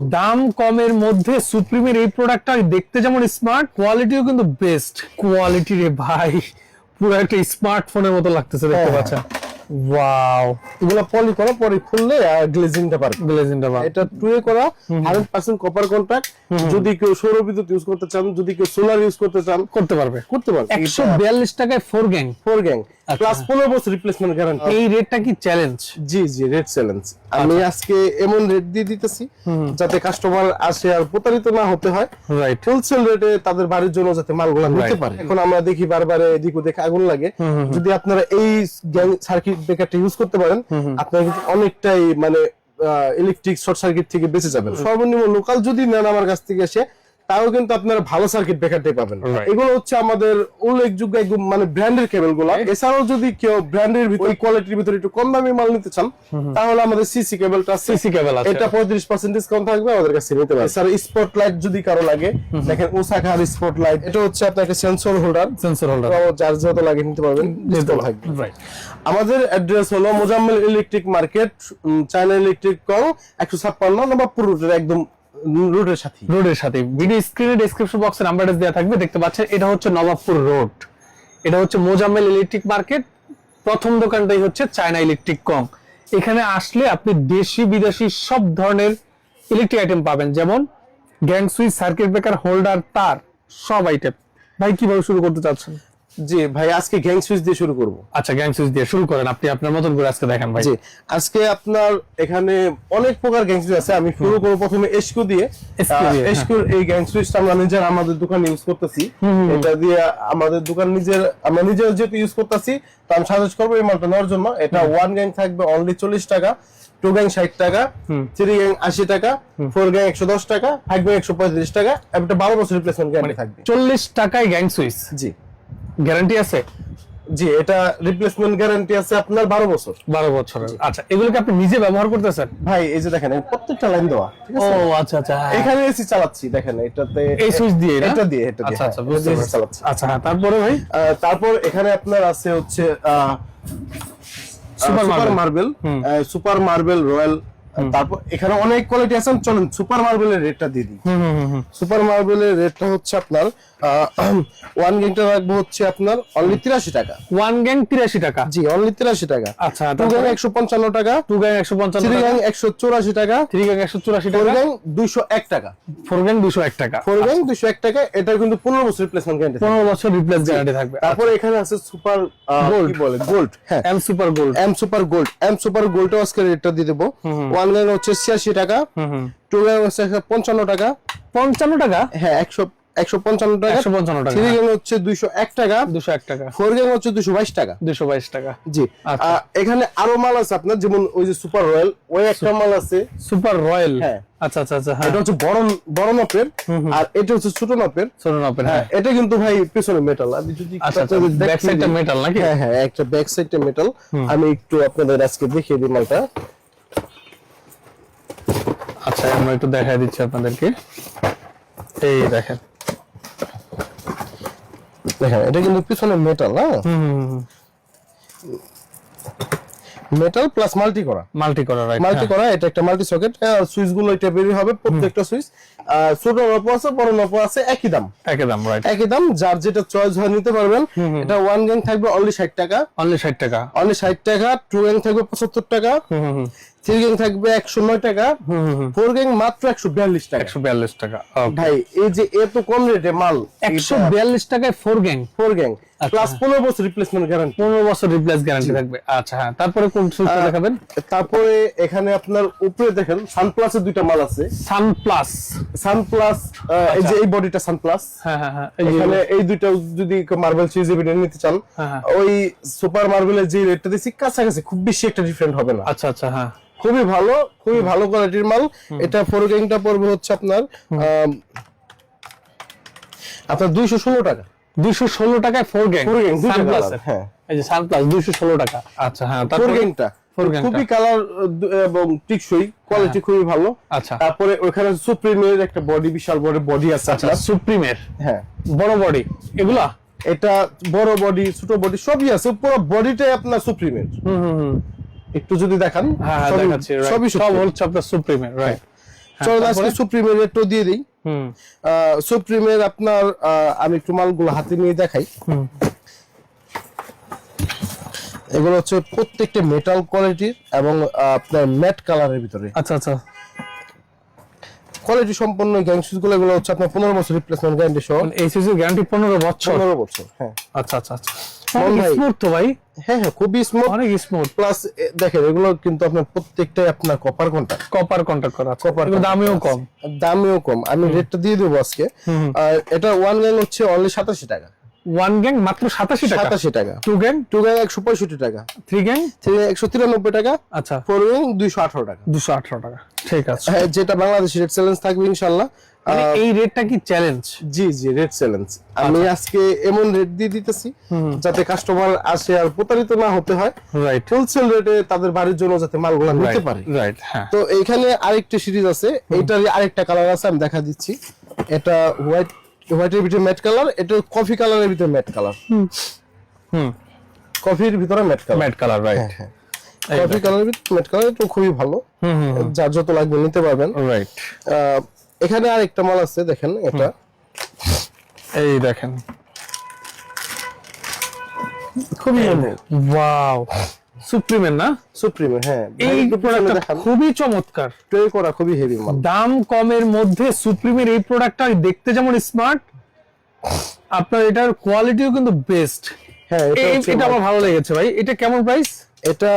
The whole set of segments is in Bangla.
দাম কমের মধ্যে সুপ্রিমের এই প্রোডাক্টটা দেখতে যেমন স্মার্ট, কোয়ালিটিও কিন্তু বেস্ট কোয়ালিটি রে ভাই, পুরো একটা স্মার্টফোনের মতো লাগতেছে দেখতে পাচ্ছেন। ওয়াও, এগুলো পলি করা, পরে খুললে গ্লেজিংটা পারবে। গ্লেজিংটা ভালো। এটা 2A করা 100% কপার কন্ট্রাক্ট। যদি কেউ সৌর বিদ্যুৎ ইউজ করতে চান, যদি কেউ সোলার ইউজ করতে চান, করতে পারবে। 142 টাকায় 4 গ্যাং 4 গ্যাং প্লাস 15 বছর রিপ্লেসমেন্ট গ্যারান্টি। এই রেটটা কি চ্যালেঞ্জ? জি জি, রেট চ্যালেঞ্জ। আমি আজকে এমন রেট দিয়ে দিতেছি যাতে কাস্টমার আসে আর প্রতারিত না হতে হয়। রাইট, হোলসেল রেটে তাদের বাড়ির জন্য যাতে মালগুলো নিতে পারে। এখন আমরা দেখি বারবার এদিক ওদিক আগুন লাগে। যদি আপনারা এই সার্কিট ব্রেকারটা ইউজ করতে পারেন, আপনারা কিন্তু অনেকটাই মানে ইলেকট্রিক শর্ট সার্কিট থেকে বেঁচে যাবেন। সর্বনিম্ন লোকাল যদি নেন আমার কাছ থেকে এসে, তাও কিন্তু আপনারা ভালো সার্কিট ব্রেকারটাই পাবেন। এগুলো হচ্ছে আমাদের উল্লেখযোগ্য একদম মানে ব্র্যান্ডের কেবল গুলো। এছাড়াও যদি কেউ ব্র্যান্ডের ভিতরে কোয়ালিটির ভিতরে একটু কম দামি মাল নিতে চান, তাহলে আমাদের সিসি কেবলটা আছে। সিসি কেবল আছে, এটা 35% ডিসকাউন্ট থাকবে, আমাদের কাছে নিতে পারেন। স্যার স্পটলাইট যদি কারো লাগে, দেখেন ওসাকার স্পটলাইট, এটা হচ্ছে আপনার একটা সেন্সর হোল্ডার, চার্জ যত লাগে নিতে পারবেন, ডিসকাউন্ট থাকবে। রাইট, আমাদের অ্যাড্রেস হলো Mozammel electric market, China electric call 156 Nawabpur রোডের একদম রোডের সাথে। ভিডিও স্ক্রিনে ডেসক্রিপশন বক্সে নাম্বারটা দেওয়া থাকবে, দেখতে পাচ্ছেন। এটা হচ্ছে নবাবপুর রোড, এটা হচ্ছে মোজাম্মেল ইলেকট্রিক মার্কেট। প্রথম দোকানটাই হচ্ছে চায়না ইলেকট্রিক কং। এখানে আসলে আপনি দেশি বিদেশি সব ধরনের ইলেকট্রিক আইটেম পাবেন, যেমন gang switch, circuit breaker, holder, তার, সব আইটেম। ভাই কিভাবে শুরু করতে চাচ্ছেন? জি ভাই, আজকে গ্যাং সুইচ দিয়ে শুরু করব। আচ্ছা, গ্যাং সুইচ দিয়ে শুরু করেন, আপনি আপনার মতন করে আজকে দেখেন ভাই। জি, আজকে আপনার এখানে অনেক প্রকার গ্যাং সুইচ আছে। আমি শুরু করব প্রথমে এসকো দিয়ে। এসকো এই গ্যাং সুইচটা আমরা নিজের আমাদের দোকানে ইউজ করতেছি। এটা দিয়ে আমাদের দোকান আমরা নিজের যেহেতু ইউজ করতেছি, তো আমি সাজেস্ট করবো এই মালটা নেওয়ার জন্য। এটা 1 গ্যাং থাকবে অনলি 40 টাকা, 2 গ্যাং 60 টাকা, 3 গ্যাং 80 টাকা, 4 গ্যাং 110 টাকা, 5 গ্যাং 135 টাকা। একটা 12 বছর রিপ্লেসমেন্ট গ্যারান্টি থাকবে। 40 টাকায় গ্যাং সুইচ, জি গ্যারান্টি আছে। জি, এটা রিপ্লেসমেন্ট গ্যারান্টি আছে আপনার 12 বছর। 12 বছর। আচ্ছা, এগুলোকে আপনি নিজে ব্যবহার করতেছেন? ভাই এই যে দেখেন, প্রত্যেকটা লাইন দেওয়া, ঠিক আছে? ও আচ্ছা আচ্ছা, এখানে এসি চালাচ্ছি, দেখেন এটাতে এই সুইচ দিয়ে, এটা দিয়ে আচ্ছা আচ্ছা, হ্যাঁ, বুঝতে এটা দিয়ে পারছি। চালাচ্ছি। আচ্ছা, হ্যাঁ, তারপরে ভাই তারপর এখানে আপনার আছে হচ্ছে super marble, super marble royal. তারপর এখানে অনেক কোয়ালিটি আছে, চলুন সুপার মার্বেলের রেটটা দিয়ে দিই। সুপার মার্বেলের রেটটা হচ্ছে আপনার 1 গ্যাংটা রাখবো হচ্ছে আপনার অনলি 83 টাকা। 1 গ্যাং 83 টাকা? জি, অনলি 83 টাকা। আচ্ছা, 2 গ্যাং 155 টাকা, 2 গ্যাং 155 3 টাকা, গ্যাং 184 টাকা, 3 গ্যাং 184 4 টাকা, গ্যাং 201 টাকা, 4 গ্যাং 201 টাকা, 4 গ্যাং 201 টাকা। এটা কিন্তু 15 বছর রিপ্লেসমেন্ট গ্যারান্টি, 15 বছর রিপ্লেস গ্যারান্টি থাকবে। তারপর এখানে আছে সুপার গোল্ড, বলে গোল্ড, হ্যাঁ M super gold, M super gold. M super gold আজকে রেটটা দিয়ে দেবো। 1 গ্যাং হচ্ছে 86 টাকা, 2 গ্যাং হচ্ছে 155 টাকা, 55 টাকা, হ্যাঁ 155 টাকা, 155 টাকা, 3 গ্যাং হচ্ছে 201 টাকা, 201 টাকা, 4 গ্যাং হচ্ছে 222 টাকা, 222 টাকা। জি। আচ্ছা। এখানে আরো মাল আছে আপনার, যেমন ওই যে সুপার রয়্যাল, ওই একটা মাল আছে সুপার রয়্যাল, হ্যাঁ। আচ্ছা আচ্ছা আচ্ছা, হ্যাঁ, এটা হচ্ছে বড় মাপের, আর এটা হচ্ছে ছোট মাপের। ছোট মাপের, হ্যাঁ। এটা কিন্তু ভাই পিছনে মেটাল। আমি যদি আচ্ছা, ব্যাক সাইডটা মেটাল নাকি? হ্যাঁ হ্যাঁ, একটা ব্যাক সাইডটা মেটাল। আমি একটু আপনাদের আজকে দেখিয়ে দিই মালটা। আচ্ছা, আমরা একটু দেখাই দিচ্ছি আপনাদেরকে। এই দেখেন, দেখেন এটা কিন্তু পিছনে মেটাল, হ্যাঁ, মেটাল প্লাস মাল্টি করা, রাইট, মাল্টি করা। এটা একটা মাল্টি সকেট। সুইচ গুলো এটা বের হবে, প্রত্যেকটা সুইচ ছোট নপ আছে, বড় নপ আছে, একই দাম, রাইট, একই দাম। যার যেটা চয়েস হয় নিতে পারবেন। এটা 1 গ্যাং থাকবে অনলি 60 টাকা, অনলি 60 টাকা, অনলি 60 টাকা। 2 গ্যাং থাকবে 75 টাকা, 3 গ্যাং থাকবে 109 টাকা, 4 গ্যাং মাত্র 142 টাকা। 142 টাকা। ভাই এই যে এত কম রেটে মাল, 142 টাকায় 4 গ্যাং প্লাস 15 বছর রিপ্লেসমেন্ট গ্যারান্টি, 15 বছর রিপ্লেস গ্যারান্টি থাকবে। আচ্ছা, হ্যাঁ, তারপরে কোন সুইচটা দেখাবেন? তারপরে এখানে আপনার উপরে দেখেন সানপ্লাসের দুইটা মাল আছে। সানপ্লাস এই যে এই বডিটা সানপ্লাস, হ্যাঁ হ্যাঁ হ্যাঁ, এখানে এই দুইটা যদি মার্বেল সিরিজ নিতে চান, ওই সুপার মার্বেলের যে রেটটা দিচ্ছি কাছাকাছি, খুব বেশি একটা ডিফারেন্ট হবে না। আচ্ছা আচ্ছা, হ্যাঁ, খুবই ভালো কোয়ালিটির মাল। এটা 4 গ্যাংটা পড়বে হচ্ছে আপনার 216 টাকা, 216 টাকায় 4 গ্যাং সানপ্লাস, হ্যাঁ, এই যে সানপ্লাস 216 টাকা। আচ্ছা, হ্যাঁ, 4 গ্যাংটা খুবই কালার এবং টিকসই, কোয়ালিটি খুবই ভালো। আচ্ছা, তারপরে ওখানে সুপ্রিমের একটা বডি, বিশাল বড় বডি আছে। আচ্ছা, সুপ্রিমের, হ্যাঁ, বড় বডি এগুলা, এটা বড় বডি ছোট বডি সবই আছে, পুরো বডিটাই আপনার সুপ্রিমের। একটু যদি দেখান, হ্যাঁ দেখাচ্ছি, সব হচ্ছে আপনার সুপ্রিমের, রাইট। চলো আজকে সুপ্রিমের রেটও দিয়ে দিই। সুপ্রিমের আপনার আমি একটু মালগুলো হাতে নিয়ে দেখাই। এগুলো হচ্ছে প্রত্যেকটা মেটাল কোয়ালিটির এবং আপনার ম্যাট কালারের ভিতরে। আচ্ছা আচ্ছা, কোয়ালিটি সম্পন্ন গ্যাং সুইচ গুলো হচ্ছে আপনার 15 বছর রিপ্লেসমেন্ট গ্যারান্টি সহ। এই সুইচের গ্যারান্টি 15 বছর। 15 বছর, হ্যাঁ। আচ্ছা আচ্ছা আচ্ছা, স্মুথ তো ভাই? হ্যাঁ হ্যাঁ, খুবই স্মুথ, অনেক স্মুথ। প্লাস দেখেন এগুলো কিন্তু আপনার প্রত্যেকটাই আপনার কপার কন্টাক্ট করা আছে। কপার, দামিও কম। আমি রেটটা দিয়ে দেবো আজকে। এটা ওয়ান গ্যাং হচ্ছে অনলি 87 টাকা। ওয়ান গ্যাং মাত্র 87 টাকা। 87 টাকা। টু গ্যাং 165 টাকা। থ্রি গ্যাং 193 টাকা। আচ্ছা, ফোর গ্যাং 218 টাকা। 218 টাকা, ঠিক আছে। হ্যাঁ, যেটা বাংলাদেশের রেট চ্যালেঞ্জ থাকবে ইনশাআল্লাহ। মানে এই রেটটা কি চ্যালেঞ্জ? জি জি, রেট চ্যালেঞ্জ। আমি আজকে এমন রেট দিয়ে দিতেছি যাতে কাস্টমার আসে আর প্রতারিত না হতে হয়। রাইট, হোলসেল রেটে তাদের বাড়ির জন্য যাতে মালগুলো নিতে পারে। রাইট, হ্যাঁ। তো এইখানে আরেকটা সিরিজ আছে, এইটারই আরেকটা কালার আছে, আমি দেখা দিচ্ছি। এটা হোয়াইটের ভিতরে ম্যাট কালার, এটা কফি কালারের ভিতরে ম্যাট কালার। কফির ভিতরে ম্যাট কালার, রাইট। কফি কালারের ভিতরে ম্যাট কালার, এটা খুবই ভালো। যার যত লাগবে নিতে পারবেন। রাইট। এখানে আরেকটা মাল আছে, দেখেন এটা। এই দেখেন, খুবই ওয়াও, সুপ্রিমের না? সুপ্রিমের, হ্যাঁ। এই প্রোডাক্টটা খুবই চমৎকার, ট্রে করা, খুবই হেভি মাল। দাম কমের মধ্যে সুপ্রিমের এই প্রোডাক্টটা দেখতে যেমন স্মার্ট, আপনার এটার কোয়ালিটিও কিন্তু বেস্ট। হ্যাঁ, এটা আমার ভালো লেগেছে ভাই। এটা কেমন প্রাইস? এটা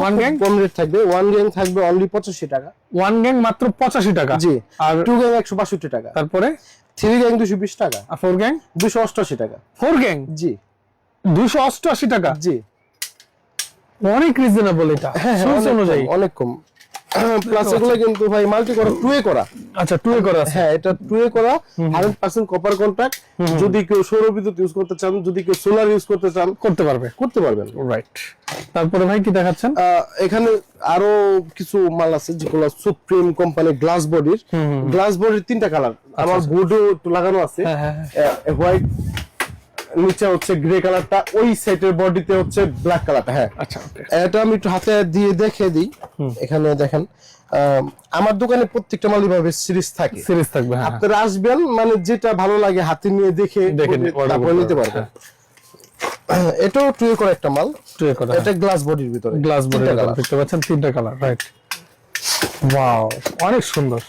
ওয়ান গ্যাং কম রেট থাকবে। ওয়ান গ্যাং থাকবে অনলি 85 টাকা। ওয়ান গ্যাং মাত্র 85 টাকা। জি। আর টু গ্যাং 162 টাকা। তারপরে থ্রি গ্যাং 220 টাকা। আর ফোর গ্যাং 288 টাকা। ফোর গ্যাং জি 288 টাকা। জি, অনেক রিজনেবল এটা সুইচ অনুযায়ী, অনেক কম। প্লাস এগুলো কিন্তু ভাই মাল্টি করা, টুয়ে করা। আচ্ছা, টুয়ে করা আছে। হ্যাঁ, এটা টুয়ে করা, 100% কপার কন্টাক্ট। যদি কেউ সৌর বিদ্যুৎ ইউজ করতে চান, যদি কেউ সোলার ইউজ করতে চান, করতে পারবেন। রাইট। তারপরে ভাই কি দেখাচ্ছেন? এখানে আরো কিছু মাল আছে যেগুলো সুপ্রিম কোম্পানি গ্লাস বডির। গ্লাস বডির 3টা কালার আমার বোর্ডে একটু লাগানো আছে। হোয়াইট, নিচে হচ্ছে গ্রে কালারটা, ওই সেটের বডিতে হচ্ছে ব্ল্যাক কালারটা। হ্যাঁ, আচ্ছা, ওকে। এটা আমি একটু হাতে দিয়ে দেখে দিই। এখানে দেখেন, আমার দোকানে প্রত্যেকটা মাল এইভাবে সিরিজ থাকবে। হ্যাঁ। আপনারা আসবেন, মানে যেটা ভালো লাগে হাতে নিয়ে দেখে তারপর নিতে পারবেন। এটাও টুয়ে করা একটা মাল। এটা গ্লাস বডির ভিতরে, গ্লাস বডির ভিতরে দেখতে পাচ্ছেন 3টা কালার। রাইট, ওয়াও, অনেক সুন্দর।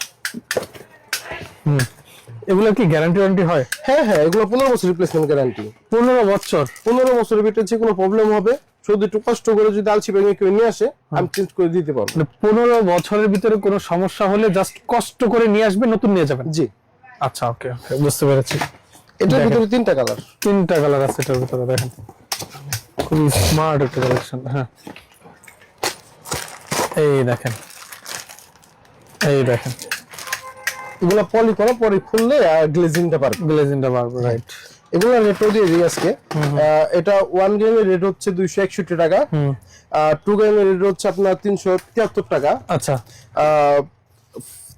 এগুলো কি গ্যারান্টি হয়? হ্যাঁ হ্যাঁ, এগুলো 15 বছর রিপ্লেসমেন্ট গ্যারান্টি। 15 বছর। 15 বছরের ভিতরে যে কোনো প্রবলেম হবে, শুধু একটু কষ্ট করে যদি আলসি ভেঙে কেউ নিয়ে আসে, আমি চেঞ্জ করে দিতে পারবো। 15 বছরের ভিতরে কোনো সমস্যা হলে জাস্ট কষ্ট করে নিয়ে আসবেন, নতুন নিয়ে যাবেন। জি, আচ্ছা, ওকে, বুঝতে পেরেছি। এটার ভিতরে 3টা কালার। 3টা কালার আছে এটার ভিতরে, দেখেন খুবই স্মার্ট একটা কালেকশন। হ্যাঁ, এই দেখেন এগুলো পলি করা, পরে খুললে গ্লেজিংটা পারবে। রাইট। এগুলো রেটও দিয়ে দিই আজকে। এটা ওয়ান গ্যাং এর রেট হচ্ছে 261 টাকা। টু গ্যাং এর রেট হচ্ছে আপনার 373 টাকা। আচ্ছা।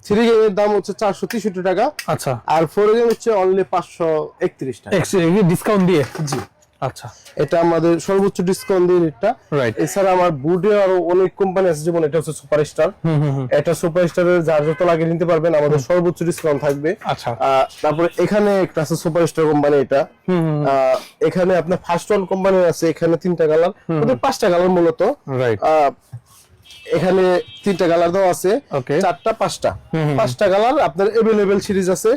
থ্রি গ্যাং এর দাম হচ্ছে 463 টাকা। আচ্ছা। আর ফোর গ্যাং হচ্ছে অনলি 531 টাকা ডিসকাউন্ট দিয়ে। জি, আচ্ছা, এটা আমাদের সর্বোচ্চ ডিসকাউন্ট দিয়ে রেটটা। রাইট। এছাড়া আমার বুডে আরো অনেক কোম্পানি আছে, যেমন এটা হচ্ছে সুপারস্টার। এটা সুপারস্টারের যার যত লাগে নিতে পারবেন, আমাদের সর্বোচ্চ ডিসকাউন্ট থাকবে। আচ্ছা। তারপরে এখানে একটা আছে সুপারস্টার কোম্পানি, এটা এখানে আপনার ফার্স্ট ওয়ান কোম্পানি আছে। এখানে 3টা কালার, ওদের 5টা কালার মূলত। রাইট। এখানে 3টা কালার দেওয়া আছে, 4টা 5টা কালার আপনার अवेलेबल সিরিজ আছে।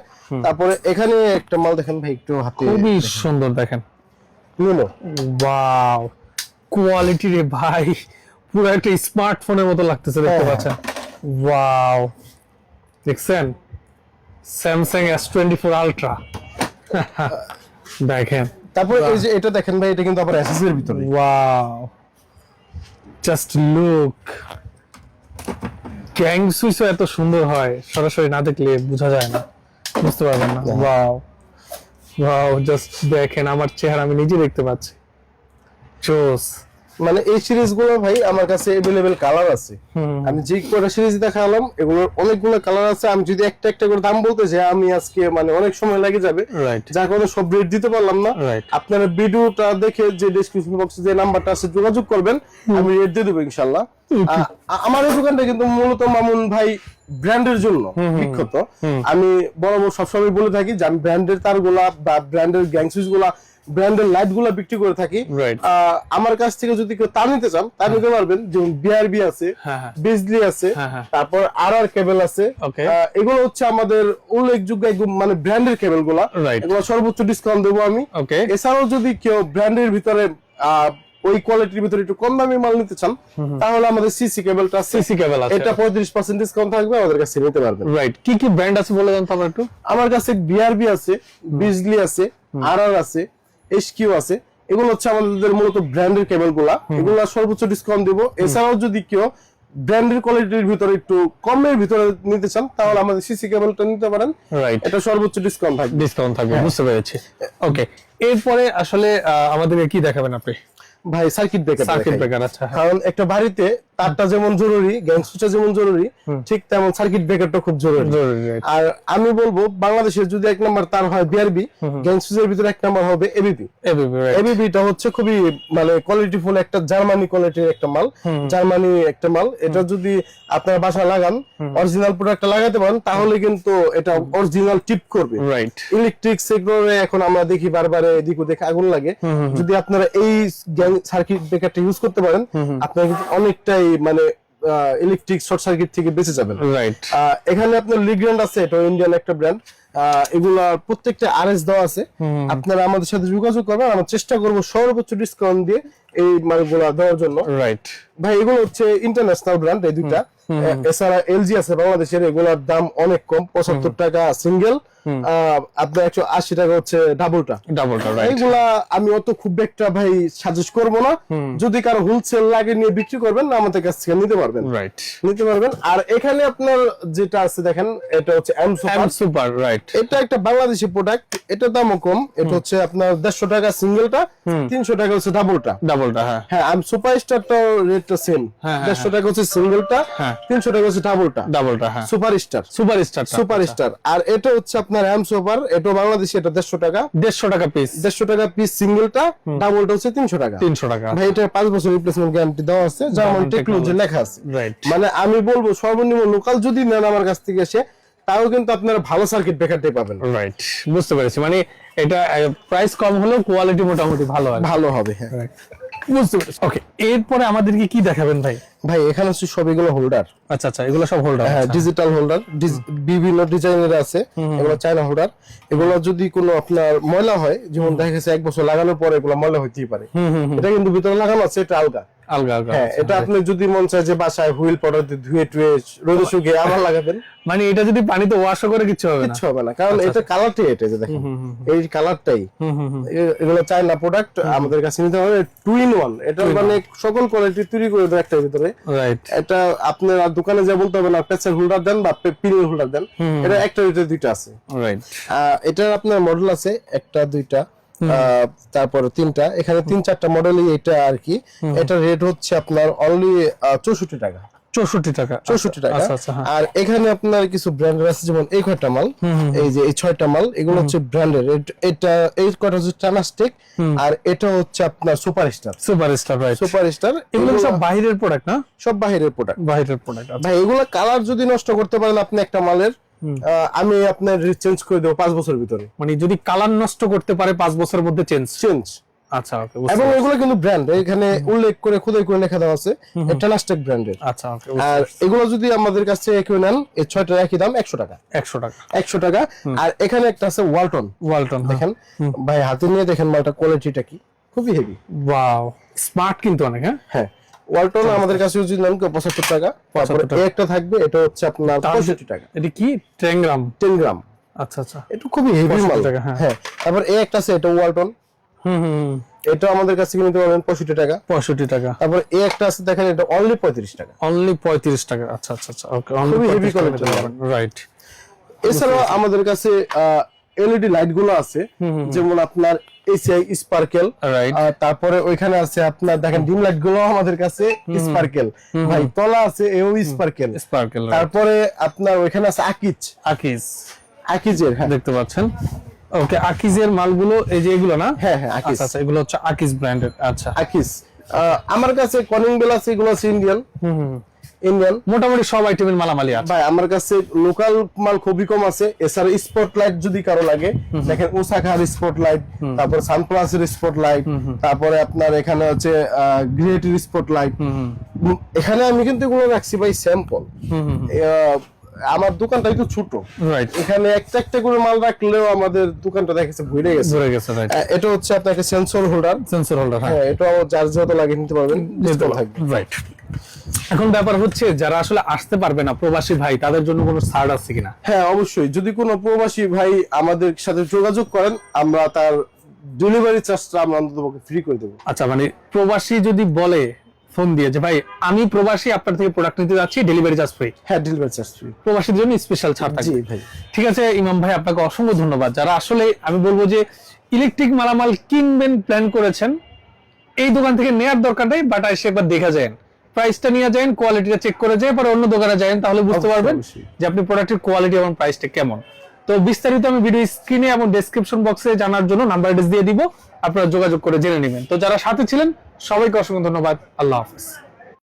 তারপরে এখানে একটা মাল দেখেন ভাই, একটু হাতে, খুবই সুন্দর দেখেন। নুনো, ওয়াও, কোয়ালিটি রে ভাই, পুরো একটা স্মার্টফোনের মতো লাগতেছে, দেখতে পাচ্ছেন। ওয়াও, দেখছেন স্যামসাং S24 আলট্রা। দেখেন, তারপরে এই যে এটা দেখেন ভাই, এটা কিন্তু আবার এসএস এর ভিতরে। Wow, just look. গ্যাং সুইচও এত সুন্দর হয়, সরাসরি না দেখলে বোঝা যায় না, বুঝতে পারবেন না। ওয়াও, জাস্ট দেখেন, আমার চেহারা আমি নিজে দেখতে পাচ্ছি। জোস। মানে এই সিরিজ গুলো ভাই আমার কাছে अवेलेबल কালার আছে। আমি যে কয়টা সিরিজ দেখালাম এগুলোর অনেকগুলো কালার আছে। আমি যদি একটা একটা করে দাম বলতে যাই আমি আজকে মানে অনেক সময় লেগে যাবে, যার কারণে সব রেট দিতে পারলাম না। আপনারা ভিডিওটা দেখে যে ডেসক্রিপশন বক্সে যে নাম্বারটা আছে যোগাযোগ করবেন, আমি রেট দিয়ে দেবো ইনশাআল্লাহ। আমার এই দোকানটা কিন্তু মূলত মামুন ভাই ব্র্যান্ডের জন্য বিখ্যাত। আমি বরাবর সবসময় বলে থাকি যে আমি ব্র্যান্ডের তারগুলা বা ব্র্যান্ডের গ্যাং সুইচ গুলা, ব্র্যান্ডের লাইট গুলা বিক্রি করে থাকি। আমার কাছ থেকে যদি কেউ তার নিতে চান তার নিতে পারবেন, যেমন বিআরবি আছে, বিজলি আছে, তারপর আর কেবল আছে। এগুলো হচ্ছে আমাদের উল্লেখযোগ্য মানে ব্র্যান্ডের কেবল গুলা, এগুলো সর্বোচ্চ ডিসকাউন্ট দেবো আমি। এছাড়াও যদি কেউ ব্র্যান্ডের ভিতরে ওই কোয়ালিটির ভিতরে একটু কম দামি মাল নিতে চান তাহলে আমাদের সিসি কেবলটা আছে, সিসি কেবল আছে, এটা 35% ডিসকাউন্ট থাকবে, আমাদের কাছে নিতে পারবেন। রাইট, কি কি ব্র্যান্ড আছে বলে দেন তো আমরা একটু। আমার কাছে বিআরবি আছে, বিজলি আছে, আর আছে, এসকিউ আছে। এগুলো হচ্ছে আমাদের মূলত ব্র্যান্ডের কেবল গুলা, এগুলো সর্বোচ্চ ডিসকাউন্ট দেব। এছাড়াও যদি কেউ ব্র্যান্ডের কোয়ালিটির ভিতরে একটু কমের ভিতরে নিতে চান তাহলে আমাদের সিসি কেবলটা নিতে পারেন। রাইট, এটা সর্বোচ্চ ডিসকাউন্ট থাকবে। বুঝতে পেরেছি। ওকে, এরপরে আসলে আমাদেরকে কি দেখাবেন আপনি? ভাই সার্কিট ব্রেকার। আচ্ছা, কারণ একটা বাড়িতে তারটা যেমন জরুরি, গ্যাং সুইচটা যেমন জরুরি, ঠিক তেমন সার্কিট ব্রেকারটা খুব জরুরি। আর আমি বলবো বাংলাদেশের যদি এক নাম্বার তার হয় বিআরবি, গ্যাং সুইচের ভিতরে এক নাম্বার হবে এবিপি। এবিপিটা হচ্ছে খুবই মানে কোয়ালিটিফুল একটা জার্মানি কোয়ালিটির একটা মাল, জার্মানি একটা মাল। এটা যদি আপনার বাসায় লাগান, অরিজিনাল প্রোডাক্টটা লাগাতে পারেন তাহলে কিন্তু এটা অরিজিনাল টিপ করবে। রাইট, ইলেকট্রিক সেক্টরে এখন আমরা দেখি বারবারে এদিক ওদিক আগুন লাগে। যদি আপনারা এই সার্কিট ব্রেকারটা ইউজ করতে পারেন আপনারা কিন্তু অনেকটাই মানে ইলেকট্রিক শর্ট সার্কিট থেকে বেঁচে যাবেন। রাইট, এখানে আপনার লিগ্র্যান্ড আছে, এটা ইন্ডিয়ান একটা ব্র্যান্ড। এগুলা প্রত্যেকটা আরএস দেওয়া আছে। আপনারা আমাদের সাথে যোগাযোগ করবেন, আমরা চেষ্টা করব সর্বোচ্চ ডিসকাউন্ট দিয়ে এই মালগুলা দেওয়ার জন্য। রাইট ভাই, এগুলো হচ্ছে ইন্টারন্যাশনাল ব্র্যান্ড এই দুইটা। এছাড়া এলজি আছে বাংলাদেশের, এগুলোর দাম অনেক কম, 75 টাকা সিঙ্গেল, আপনার 180 টাকা হচ্ছে ডাবলটা। এইগুলা আমি অত খুব একটা ভাই সাজেস্ট করবো না। যদি কারো হোলসেল লাগে নিয়ে বিক্রি করবেন আমাদের কাছ থেকে নিতে পারবেন। নিতে পারবেন। আর এখানে আপনার যেটা আছে দেখেন, এটা হচ্ছে এম সুপার। রাইট, এটা একটা বাংলাদেশি প্রোডাক্ট, এটা দামও কম। এটা হচ্ছে আপনার 150 টাকা সিঙ্গেলটা, 300 টাকা হচ্ছে ডাবলটা। হ্যাঁ, এম সুপার স্টারটা রেটটা সেম, 150 টাকা হচ্ছে সিঙ্গেলটা, 300 টাকা হচ্ছে ডাবলটা। Super star. আর এটা হচ্ছে আপনার এম সুপার, এটা বাংলাদেশি, এটা 150 টাকা, 150 টাকা পিস সিঙ্গেলটা, ডাবলটা হচ্ছে 300 টাকা। ভাই, এটা 5 বছর রিপ্লেসমেন্ট গ্যারান্টি দেওয়া আছে, জার্মান টেকনোলজি লেখা আছে। মানে আমি বলবো সর্বনিম্ন লোকাল যদি নেন আমার কাছ থেকে এসে, তাও কিন্তু আপনারা ভালো সার্কিট ব্রেকারটাই পাবেন। রাইট, বুঝতে পেরেছি। মানে এটা প্রাইস কম হলেও কোয়ালিটি মোটামুটি ভালো হবে। হ্যাঁ, বুঝতে পেরেছি। ওকে, এরপরে আমাদেরকে কি দেখাবেন ভাই? ভাই, এখানে হচ্ছে সব এগুলো হোল্ডার। আচ্ছা, এগুলো সব হোল্ডার। হ্যাঁ, ডিজিটাল হোল্ডার, বিভিন্ন ডিজাইনের আছে। এগুলো চায়না হোল্ডার। এগুলো যদি কোনো আপনার ময়লা হয়, যেমন দেখা গেছে 1 বছর লাগানোর পরে এগুলো ময়লা হইতেই পারে, এটা কিন্তু ভিতরে লাগানো আছে, এটা আলগা। হ্যাঁ, এটা আপনি যদি মন চায় যে বাসায় হুইল পাউডার দিয়ে ধুয়ে টুয়ে রোদে শুকিয়ে আবার লাগাবেন, মানে এটা যদি পানিতে ওয়াশ করে কিছু হবে না, কারণ এটা কালারটাই এটা যে দেখেন এই কালারটাই। এগুলো চায়না প্রোডাক্ট, আমাদের কাছে নিতে হবে 2 in 1। এটা মানে সকল কোয়ালিটি তৈরি করে দেয় একটার ভিতরে। রাইট, এটা আপনার দোকানে যা বলতে হবে না পেন্সিল হোল্ডার দেন বা পিনের হোল্ডার দেন, এটা একটার ভিতরে দুইটা আছে। রাইট, এটার আপনার মডেল আছে 1টা 2টা, তারপরে 3টা, এখানে 3-4টা মডেলই এটা আর কি। এটা রেট হচ্ছে আপনার অনলি 64 টাকা। 64 টাকা। আর এখানে আপনার কিছু ব্র্যান্ডের আছে, যেমন এই কয়টা মাল, এই যে এই 6টা মাল, এগুলো হচ্ছে ব্র্যান্ডের। এটা এই কয়টা হচ্ছে টানাস্টিক, আর এটা হচ্ছে আপনার সুপারস্টার। Right, superstar. এগুলো সব বাইরের প্রোডাক্ট না? সব বাইরের প্রোডাক্ট। ভাই, এগুলো কালার যদি নষ্ট করতে পারেন আপনি একটা মালের, আমি আপনার চেঞ্জ করে দেবো 5 বছরের ভিতরে। মানে যদি কালার নষ্ট করতে পারে 5 বছরের মধ্যে চেঞ্জ। আচ্ছা, ওকে। এবং এগুলো কিন্তু ব্র্যান্ড, এখানে উল্লেখ করে খোদাই করে লেখা দেওয়া আছে, এটা লাস্টেক ব্র্যান্ডের। আচ্ছা, ওকে। আর এগুলো যদি আমাদের কাছ থেকে কেউ নেন, এই 6টার একই দাম 100 টাকা। 100 টাকা। আর এখানে একটা আছে ওয়ালটন। দেখেন ভাই, হাতে নিয়ে দেখেন মালটা কোয়ালিটিটা কি, খুবই হেভি। ওয়াও, স্মার্ট কিন্তু অনেক। হ্যাঁ, ওয়ালটন আমাদের কাছে যদি নেন 75 টাকা। তারপরে একটা থাকবে, এটা হচ্ছে আপনার 65 টাকা। এটা কি 10 গ্রাম। আচ্ছা, এটা খুবই হেভি মাল। হ্যাঁ, তারপর একটা আছে, এটা ওয়ালটন। এটা আমাদের কাছে নিতে পারবেন 65 টাকা। তারপর একটা আছে দেখেন, এটা অনলি 35 টাকা। আচ্ছা, ওকে। খুবই হেভি কোয়ালিটি। রাইট, এছাড়াও আমাদের কাছে এলইডি লাইট গুলো আছে, যেমন আপনার এসিআই স্পার্কেল, রাইট। তারপরে ওইখানে আছে আপনার দেখেন ডিম লাইট গুলো আমাদের কাছে স্পার্কেল ভাই, তলা আছে এও স্পার্কেল। তারপরে আপনার ওইখানে আছে আকিজের, হ্যাঁ দেখতে পাচ্ছেন। ওকে, আকিজের মালগুলো এই যে এগুলো না? হ্যাঁ হ্যাঁ আকিজ। আচ্ছা, এগুলো হচ্ছে আকিজ ব্র্যান্ডের। আচ্ছা, আকিজ। আমার কাছে কলিং বেল আছে, এগুলো আছে ইন্ডিয়ান। মোটামুটি সব আইটেমের মালামালি আছে ভাই। আমার কাছে লোকাল মাল খুবই কম আছে। এছাড়া স্পটলাইট যদি কারো লাগে, দেখেন ওসাকার স্পটলাইট, তারপর সানপ্লাসের স্পটলাইট, তারপরে আপনার এখানে হচ্ছে গ্রেটের স্পটলাইট। এখানে আমি কিন্তু এগুলো রাখছি ভাই স্যাম্পল। আমার দোকানটা একটু ছোট, রাইট। এখানে একটা একটা করে মাল রাখলেও আমাদের দোকানটা দেখেছে ভরে গেছে। রাইট। এটা হচ্ছে আপনার একটা সেন্সর হোল্ডার। হ্যাঁ, এটাও চার্জ যত লাগে নিতে পারবেন, রাইট। এখন ব্যাপার হচ্ছে যারা আসলে আসতে পারবে না, প্রবাসী ভাই, তাদের জন্য কোনো ছাড় আছে কিনা? হ্যাঁ অবশ্যই, যদি কোনো প্রবাসী ভাই আমাদের সাথে যোগাযোগ করেন, আমরা তার ডেলিভারি চার্জটা আমরা অন্ততপক্ষে ফ্রি করে দেবো। আচ্ছা, মানে প্রবাসী যদি বলে ফোন দিয়ে যে ভাই আমি প্রবাসী, আপনার থেকে প্রোডাক্ট নিতে যাচ্ছি, ডেলিভারি চার্জ ফ্রি? হ্যাঁ, ডেলিভারি চার্জ ফ্রি, প্রবাসীর জন্য স্পেশাল ছাড় থাকবে। জি ভাই। ঠিক আছে ইমাম ভাই, আপনাকে অসংখ্য ধন্যবাদ। যারা আসলে আমি বলবো যে ইলেকট্রিক মালামাল কিনবেন প্ল্যান করেছেন, এই দোকান থেকে নেয়ার দরকার নেই, বাট এসে একবার দেখা যায়, প্রাইসটা নিয়ে যায়, কোয়ালিটিটা চেক করে যায়, পরে অন্য দোকানে যায়, তাহলে বুঝতে পারবেন যে আপনি প্রোডাক্টের কোয়ালিটি এবং প্রাইসটা কেমন। তো বিস্তারিত আমি ভিডিও স্ক্রিনে এবং ডেসক্রিপশন বক্সে জানার জন্য নাম্বার অ্যাড্রেস দিয়ে দিব, আপনারা যোগাযোগ করে জেনে নেবেন। তো যারা সাথে ছিলেন সবাইকে অসংখ্য ধন্যবাদ। আল্লাহ হাফেজ।